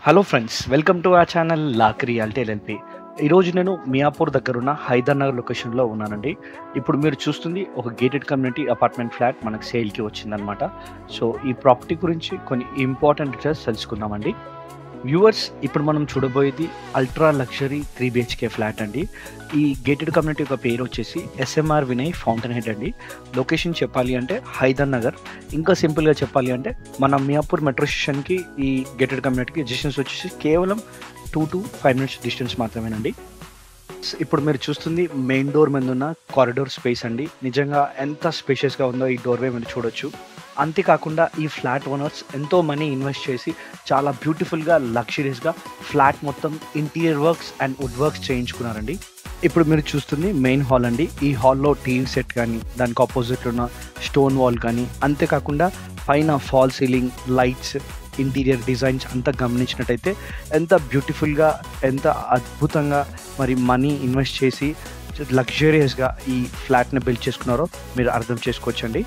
Hello friends, welcome to our channel lock reality LLP. ఈరోజు నేను మియాపూర్ దగ్గరున్న హైదర్ నగర్ లొకేషన్లో ఉన్నానండి. ఇప్పుడు మీరు చూస్తుంది ఒక గేటెడ్ కమ్యూనిటీ అపార్ట్మెంట్ ఫ్లాట్ మనకు సేల్కి వచ్చిందనమాట. సో ఈ ప్రాపర్టీ గురించి కొన్ని ఇంపార్టెంట్ డీటెయిల్స్ తెలుసుకుందామండి. వ్యూవర్స్, ఇప్పుడు మనం చూడబోయేది అల్ట్రా లగ్జరీ 3 BHK ఫ్లాట్ అండి. ఈ గేటెడ్ కమ్యూనిటీ యొక్క పేరు వచ్చేసి ఎస్ఎంఆర్ వినయ్ ఫౌంటైన్ హెడ్ అండి. లొకేషన్ చెప్పాలి అంటే హైదర్ నగర్. ఇంకా సింపుల్గా చెప్పాలి అంటే మన మియాపూర్ మెట్రో స్టేషన్కి ఈ గేటెడ్ కమ్యూనిటీకి డిస్టెన్స్ వచ్చేసి కేవలం 2 to 5 minutes డిస్టెన్స్ మాత్రమేనండి. ఇప్పుడు మీరు చూస్తుంది మెయిన్ డోర్ మీద ఉన్న కారిడోర్ స్పేస్ అండి. నిజంగా ఎంత స్పేషియస్గా ఉందో ఈ డోర్వే మీరు చూడొచ్చు. అంతేకాకుండా ఈ ఫ్లాట్ ఓనర్స్ ఎంతో మనీ ఇన్వెస్ట్ చేసి చాలా బ్యూటిఫుల్గా లగ్జరీస్గా ఫ్లాట్ మొత్తం interior works and wood works చేయించుకున్నారండి. ఇప్పుడు మీరు చూస్తుంది మెయిన్ హాల్ అండి. ఈ హాల్లో టీవీ సెట్ కానీ, దానికి ఆపోజిట్ ఉన్న స్టోన్ వాల్ కానీ, అంతేకాకుండా పైన fall ceiling lights, interior designs అంతా గమనించినట్టయితే ఎంత బ్యూటిఫుల్గా, ఎంత అద్భుతంగా మరి మనీ ఇన్వెస్ట్ చేసి లగ్జరియస్గా ఈ ఫ్లాట్ని బిల్డ్ చేసుకున్నారో మీరు అర్థం చేసుకోవచ్చండి.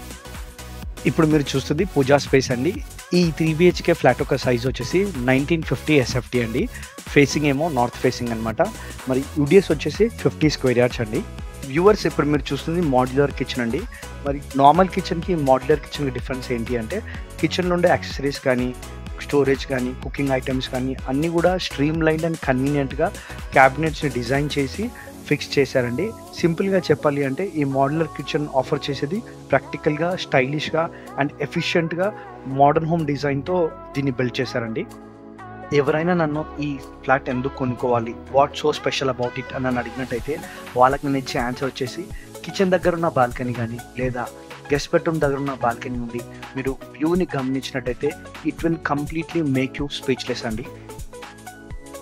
ఇప్పుడు మీరు చూస్తుంది పూజా స్పేస్ అండి. ఈ 3 BHK ఫ్లాట్ యొక్క సైజ్ వచ్చేసి 1950 SFT అండి. ఫేసింగ్ ఏమో నార్త్ ఫేసింగ్ అనమాట. మరి యూడిఎస్ వచ్చేసి 50 స్క్వేర్ యార్డ్స్ అండి. వ్యూవర్స్, ఇప్పుడు మీరు చూస్తుంది మాడ్యులర్ కిచెన్ అండి. మరి నార్మల్ కిచెన్కి మాడ్యులర్ కిచెన్కి డిఫరెన్స్ ఏంటి అంటే, కిచెన్లో ఉండే యాక్సెసరీస్ కానీ, స్టోరేజ్ కానీ, కుకింగ్ ఐటమ్స్ కానీ అన్నీ కూడా స్ట్రీమ్ లైన్ అండ్ కన్వీనియంట్గా క్యాబినెట్స్ని డిజైన్ చేసి ఫిక్స్ చేశారండి. సింపుల్గా చెప్పాలి అంటే ఈ మోడ్యులర్ కిచెన్ ఆఫర్ చేసేది ప్రాక్టికల్గా, స్టైలిష్గా అండ్ ఎఫిషియెంట్గా మోడర్న్ హోమ్ డిజైన్తో దీన్ని బిల్డ్ చేశారండి. ఎవరైనా నన్ను ఈ ఫ్లాట్ ఎందుకు కొనుక్కోవాలి, what so special about it అని నన్ను అడిగినట్టయితే వాళ్ళకి నేను ఇచ్చే ఆన్సర్ వచ్చేసి కిచెన్ దగ్గర ఉన్న బాల్కనీ కానీ, లేదా గెస్ట్ బెడ్రూమ్ దగ్గర ఉన్న బాల్కనీ నుండి మీరు వ్యూని గమనించినట్టయితే it will completely make you speechless అండి.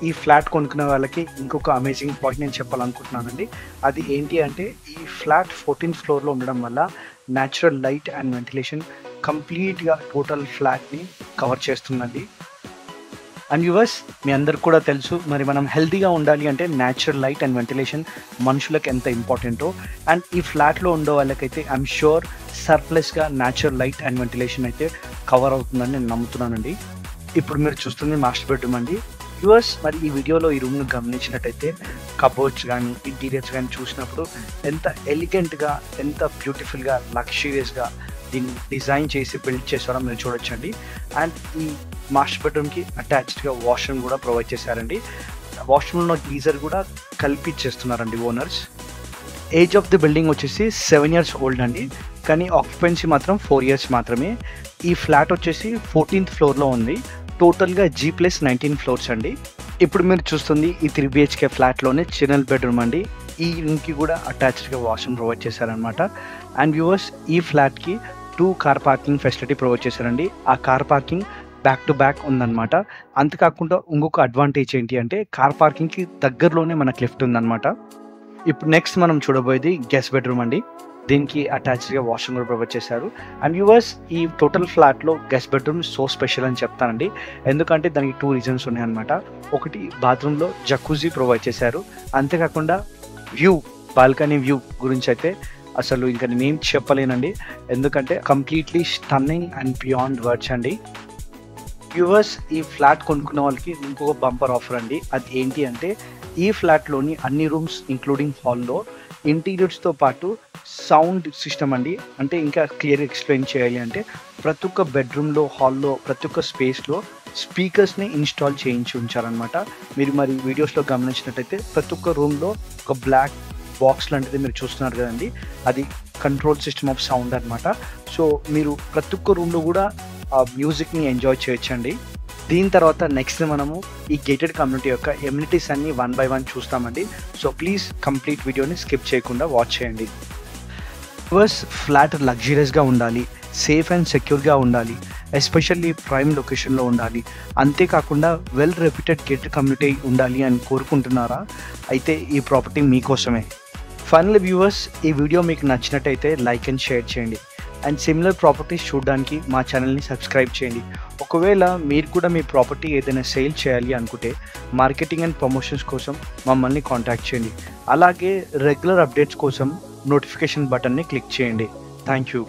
ఈ ఫ్లాట్ కొనుక్కునే వాళ్ళకి ఇంకొక అమేజింగ్ పాయింట్ నేను చెప్పాలనుకుంటున్నానండి. అది ఏంటి అంటే, ఈ ఫ్లాట్ 14th ఫ్లోర్లో ఉండడం వల్ల న్యాచురల్ లైట్ అండ్ వెంటిలేషన్ కంప్లీట్గా టోటల్ ఫ్లాట్ని కవర్ చేస్తుందండి. అండ్ వ్యూవర్స్, మీ అందరికి కూడా తెలుసు, మరి మనం హెల్తీగా ఉండాలి అంటే న్యాచురల్ లైట్ అండ్ వెంటిలేషన్ మనుషులకు ఎంత ఇంపార్టెంటో. అండ్ ఈ ఫ్లాట్లో ఉండే వాళ్ళకైతే ఐఎమ్ షూర్ సర్ప్లస్గా న్యాచురల్ లైట్ అండ్ వెంటిలేషన్ అయితే కవర్ అవుతుందని నేను నమ్ముతున్నానండి. ఇప్పుడు మీరు చూస్తుంది మాస్టర్ బెడ్రూమ్ అండి. వ్యూవర్స్, మరి ఈ వీడియోలో ఈ రూమ్ను గమనించినట్టయితే కబోర్డ్స్ కానీ, ఇంటీరియర్స్ కానీ చూసినప్పుడు ఎంత ఎలిగెంట్గా, ఎంత బ్యూటిఫుల్గా, లగ్జరియస్గా దీన్ని డిజైన్ చేసి బిల్డ్ చేసారో మీరు చూడొచ్చండి. అండ్ ఈ మాస్టర్ బెడ్రూమ్కి అటాచ్డ్గా వాష్రూమ్ కూడా ప్రొవైడ్ చేశారండి. వాష్రూమ్లో గీజర్ కూడా కల్పించేస్తున్నారండి owners. Age of the building వచ్చేసి 7 years ఓల్డ్ అండి. కానీ ఆక్యుపెన్సీ మాత్రం 4 years మాత్రమే. ఈ ఫ్లాట్ వచ్చేసి 14th ఫ్లోర్లో ఉంది. టోటల్గా G+19 ఫ్లోర్స్ అండి. ఇప్పుడు మీరు చూస్తుంది ఈ 3 BHK ఫ్లాట్లోనే చిన్నల్ బెడ్రూమ్ అండి. ఈ రూమ్కి కూడా అటాచ్డ్గా వాష్రూమ్ ప్రొవైడ్ చేశారనమాట. అండ్ వ్యూవర్స్, ఈ ఫ్లాట్కి 2 కార్ పార్కింగ్ ఫెసిలిటీ ప్రొవైడ్ చేశారండి. ఆ car parking back to back ఉందన్నమాట. అంతేకాకుండా ఇంకొక అడ్వాంటేజ్ ఏంటి అంటే, కార్ పార్కింగ్కి దగ్గరలోనే మనకు లిఫ్ట్ ఉందన్నమాట. ఇప్పుడు నెక్స్ట్ మనం చూడబోయేది గెస్ట్ బెడ్రూమ్ అండి. దీనికి అటాచ్డ్గా వాష్రూమ్ కూడా ప్రొవైడ్ చేశారు. అండ్ వ్యూవర్స్, ఈ టోటల్ ఫ్లాట్లో గెస్ట్ బెడ్రూమ్ సో స్పెషల్ అని చెప్తానండి. ఎందుకంటే దానికి 2 reasons ఉన్నాయన్నమాట. ఒకటి, బాత్రూంలో జకూజీ ప్రొవైడ్ చేశారు. అంతేకాకుండా వ్యూ, బాల్కనీ వ్యూ గురించి అయితే అసలు ఇంకా నేనేం చెప్పలేనండి. ఎందుకంటే completely stunning and beyond words అండి. వ్యూవర్స్, ఈ ఫ్లాట్ కొనుక్కున్న వాళ్ళకి ఇంకొక బంపర్ ఆఫర్ అండి. అది ఏంటి అంటే, ఈ ఫ్లాట్లోని అన్ని రూమ్స్ ఇంక్లూడింగ్ హాల్లో ఇంటీరియర్స్తో పాటు సౌండ్ సిస్టమ్ అండి. అంటే ఇంకా క్లియర్గా ఎక్స్ప్లెయిన్ చేయాలి అంటే, ప్రతి ఒక్క బెడ్రూమ్లో, హాల్లో, ప్రతి ఒక్క స్పేస్లో స్పీకర్స్ని ఇన్స్టాల్ చేయించి ఉంచారనమాట. మీరు మరి వీడియోస్లో గమనించినట్టయితే ప్రతి ఒక్క రూమ్లో ఒక బ్లాక్ బాక్స్ లాంటిది మీరు చూస్తున్నారు కదండి, అది కంట్రోల్ సిస్టమ్ ఆఫ్ సౌండ్ అనమాట. సో మీరు ప్రతి ఒక్క రూమ్లో కూడా ఆ మ్యూజిక్ని ఎంజాయ్ చేయొచ్చండి. దీని తర్వాత నెక్స్ట్ మనము ఈ గేటెడ్ కమ్యూనిటీ యొక్క ఎమ్యూనిటీస్ అన్ని 1 by 1 చూస్తామండి. సో ప్లీజ్ కంప్లీట్ వీడియోని స్కిప్ చేయకుండా వాచ్ చేయండి. ఫస్ట్, ఫ్లాట్ లగ్జరియస్గా ఉండాలి, సేఫ్ అండ్ సెక్యూర్గా ఉండాలి, ఎస్పెషల్లీ ప్రైమ్ లొకేషన్లో ఉండాలి, అంతేకాకుండా వెల్ రెప్యూటెడ్ గేటెడ్ కమ్యూనిటీ ఉండాలి అని కోరుకుంటున్నారా? అయితే ఈ ప్రాపర్టీ మీకోసమే. ఫైనల్ వ్యూవర్స్, ఈ వీడియో మీకు నచ్చినట్టయితే లైక్ అండ్ షేర్ చేయండి. అండ్ సిమిలర్ ప్రాపర్టీస్ చూడడానికి మా ఛానల్ని సబ్స్క్రైబ్ చేయండి. ఒకవేళ మీరు కూడా మీ ప్రాపర్టీ ఏదైనా సేల్ చేయాలి అనుకుంటే మార్కెటింగ్ అండ్ ప్రమోషన్స్ కోసం మమ్మల్ని కాంటాక్ట్ చేయండి. అలాగే రెగ్యులర్ అప్డేట్స్ కోసం నోటిఫికేషన్ బటన్ని క్లిక్ చేయండి. Thank you.